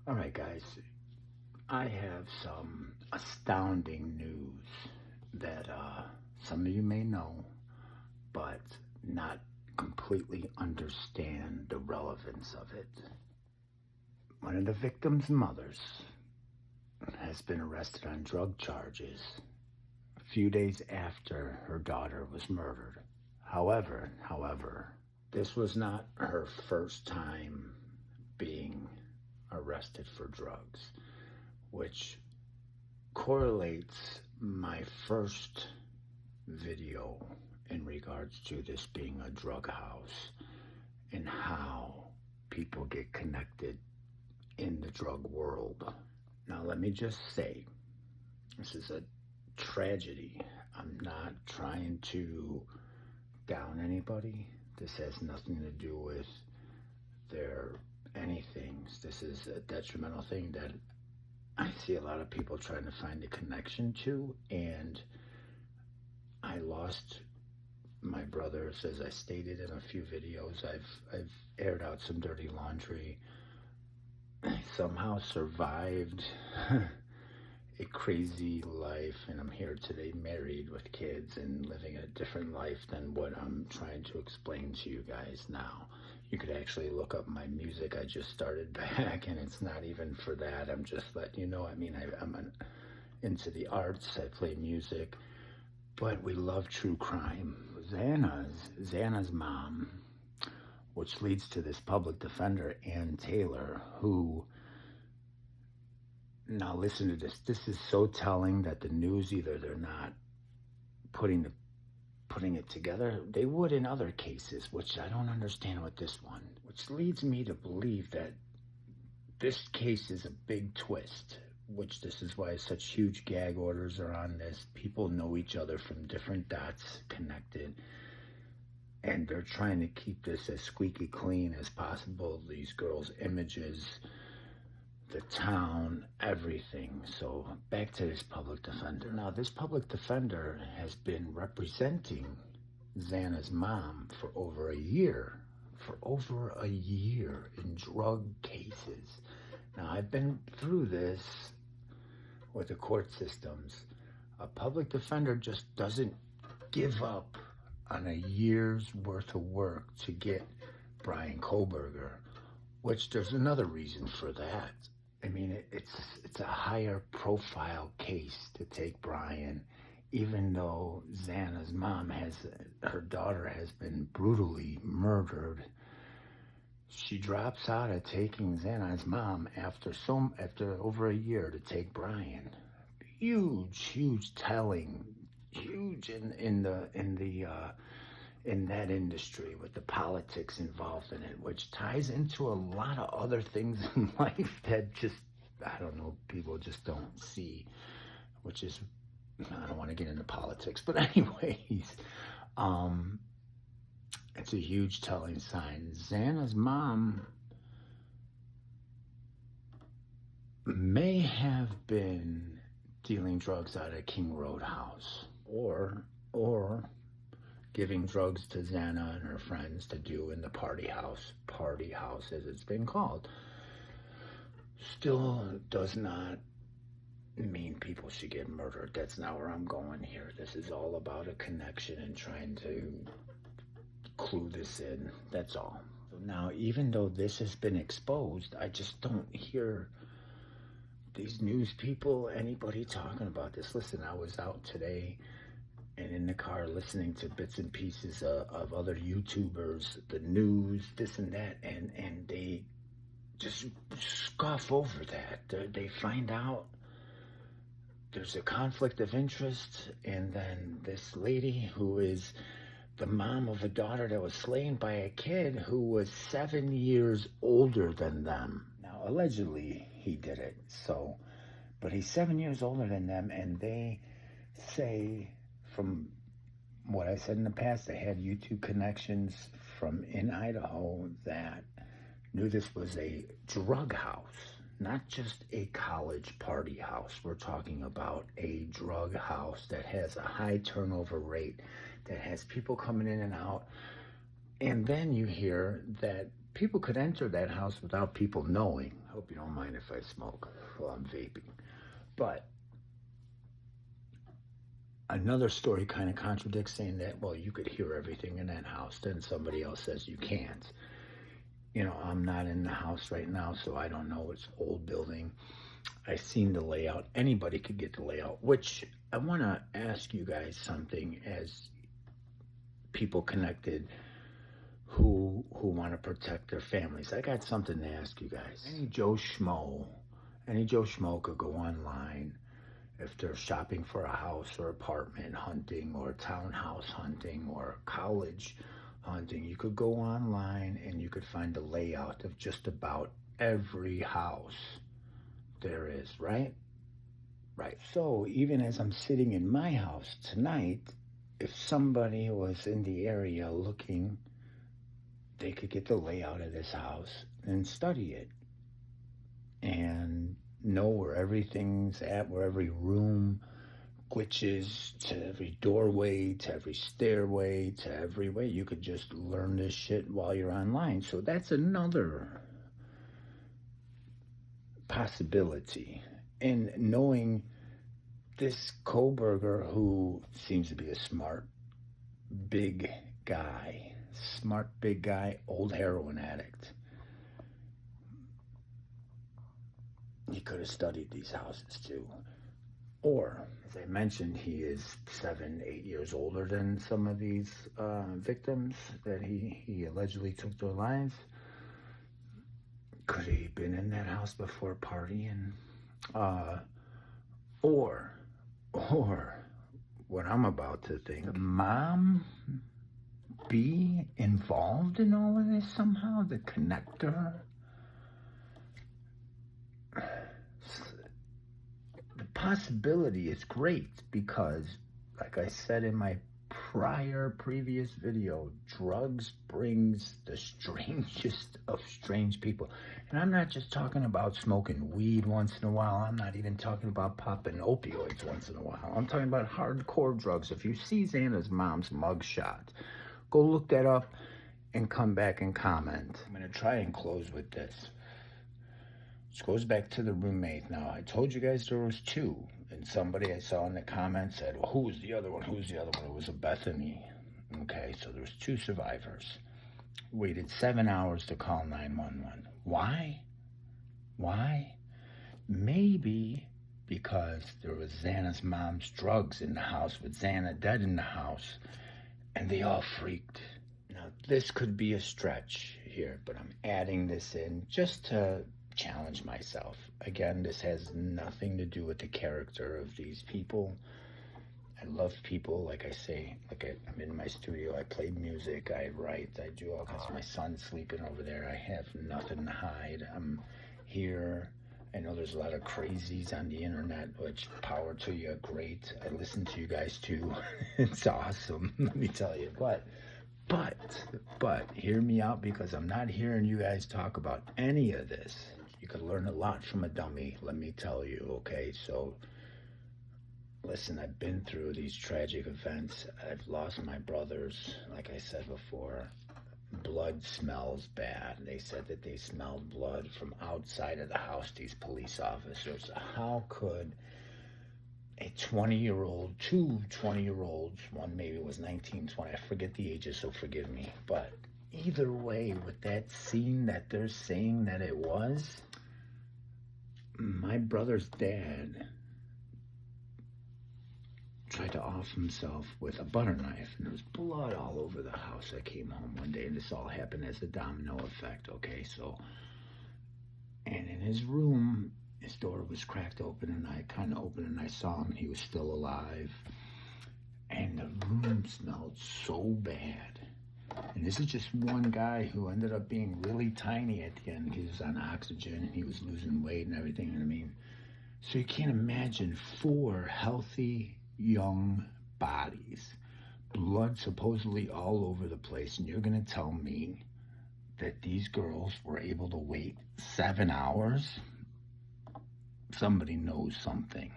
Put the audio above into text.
All right, guys, I have some astounding news that some of you may know, but not completely understand the relevance of it. One of the victim's mothers has been arrested on drug charges a few days after her daughter was murdered. However, this was not her first time being arrested for drugs, which correlates my first video in regards to this being a drug house and how people get connected in the drug world. Now, let me just say, this is a tragedy. I'm not trying to down anybody. This has nothing to do with their anything. This is a detrimental thing that I see a lot of people trying to find a connection to, and I lost my brothers, as I stated in a few videos. I've aired out some dirty laundry. I somehow survived a crazy life, and I'm here today married with kids and living a different life than what I'm trying to explain to you guys now. You could actually look up my music. I just started back, and it's not even for that. I'm just letting you know. I mean, I'm into the arts. I play music, but we love true crime. Xana's mom, which leads to this public defender, Ann Taylor, who, now listen to this. This is so telling that the news, either they're not putting it together. They would in other cases, which I don't understand with this one, which leads me to believe that this case is a big twist, which this is why such huge gag orders are on this. People know each other from different dots connected, and they're trying to keep this as squeaky clean as possible. These girls' images, the town, everything. So back to this public defender. Now, this public defender has been representing Xana's mom for over a year. In drug cases. Now, I've been through this with the court systems. A public defender just doesn't give up on a year's worth of work to get Brian Koberger, which there's another reason for that. I mean, it's a higher profile case to take Brian, even though Xana's mom her daughter has been brutally murdered. She drops out of taking Xana's mom after over a year to take Brian. Huge telling, huge in that industry, with the politics involved in it, which ties into a lot of other things in life that just, I don't know, people just don't see, which is, I don't want to get into politics, but anyways, it's a huge telling sign. Xana's mom may have been dealing drugs out of King Road house, or giving drugs to Xana and her friends to do in the party house as it's been called. Still does not mean people should get murdered. That's not where I'm going here. This is all about a connection and trying to clue this in. That's all. Now, even though this has been exposed, I just don't hear these news people, anybody talking about this. Listen, I was out today and in the car listening to bits and pieces of other YouTubers, the news, this and that, and they just scoff over that. They find out there's a conflict of interest, and then this lady who is the mom of a daughter that was slain by a kid who was 7 years older than them. Now, allegedly, he did it, but he's 7 years older than them, and they say, from what I said in the past, they had YouTube connections from in Idaho that knew this was a drug house, not just a college party house. We're talking about a drug house that has a high turnover rate, that has people coming in and out. And then you hear that people could enter that house without people knowing. I hope you don't mind if I smoke while I'm vaping. But another story kind of contradicts saying that, well, you could hear everything in that house. Then somebody else says you can't. You know, I'm not in the house right now, so I don't know. It's an old building. I seen the layout. Anybody could get the layout, which I want to ask you guys something as people connected who want to protect their families. I got something to ask you guys. Any Joe Schmo could go online if they're shopping for a house or apartment hunting or townhouse hunting or college hunting. You could go online and you could find the layout of just about every house there is, right? Right. So even as I'm sitting in my house tonight, if somebody was in the area looking, they could get the layout of this house and study it and know where everything's at, where every room glitches, to every doorway, to every stairway, to every way. You could just learn this shit while you're online. So that's another possibility. And knowing this Koberger, who seems to be a smart, big guy, old heroin addict, he could have studied these houses too. Or, as I mentioned, he is 7-8 years older than some of these victims that he allegedly took their lives. Could he have been in that house before partying? Or what I'm about to think, the mom be involved in all of this somehow? The connector? The possibility is great because, like I said in my previous video, drugs brings the strangest of strange people. And I'm not just talking about smoking weed once in a while. I'm not even talking about popping opioids once in a while. I'm talking about hardcore drugs. If you see Xana's mom's mugshot, go look that up and come back and comment. I'm going to try and close with this. This goes back to the roommate. Now, I told you guys there was two. And somebody I saw in the comments said, well, who was the other one? Who's the other one? It was a Bethany. Okay, so there was two survivors. Waited 7 hours to call 911. Why? Maybe because there was Xana's mom's drugs in the house with Xana dead in the house. And they all freaked. Now, this could be a stretch here, but I'm adding this in just to challenge myself. Again, this has nothing to do with the character of these people. I love people, like I say, I'm in my studio, I play music, I write, I do all kinds. My son's sleeping over there, I have nothing to hide. I'm here. I know there's a lot of crazies on the internet, which power to you, great. I listen to you guys too. It's awesome, let me tell you. But hear me out, because I'm not hearing you guys talk about any of this. You could learn a lot from a dummy, let me tell you, okay? So, listen, I've been through these tragic events. I've lost my brothers, like I said before. Blood smells bad. They said that they smelled blood from outside of the house, these police officers. How could a 20-year-old, two 20-year-olds, one maybe was 19, 20, I forget the ages, so forgive me, but either way, with that scene that they're saying that it was, my brother's dad tried to off himself with a butter knife, and there was blood all over the house. I came home one day, and this all happened as a domino effect, okay? So, and in his room, his door was cracked open, and I kind of opened, and I saw him. He was still alive, and the room smelled so bad. And this is just one guy who ended up being really tiny at the end. He was on oxygen, and he was losing weight and everything, you know what I mean? So you can't imagine 4 healthy, young bodies, blood supposedly all over the place, and you're going to tell me that these girls were able to wait 7 hours? Somebody knows something.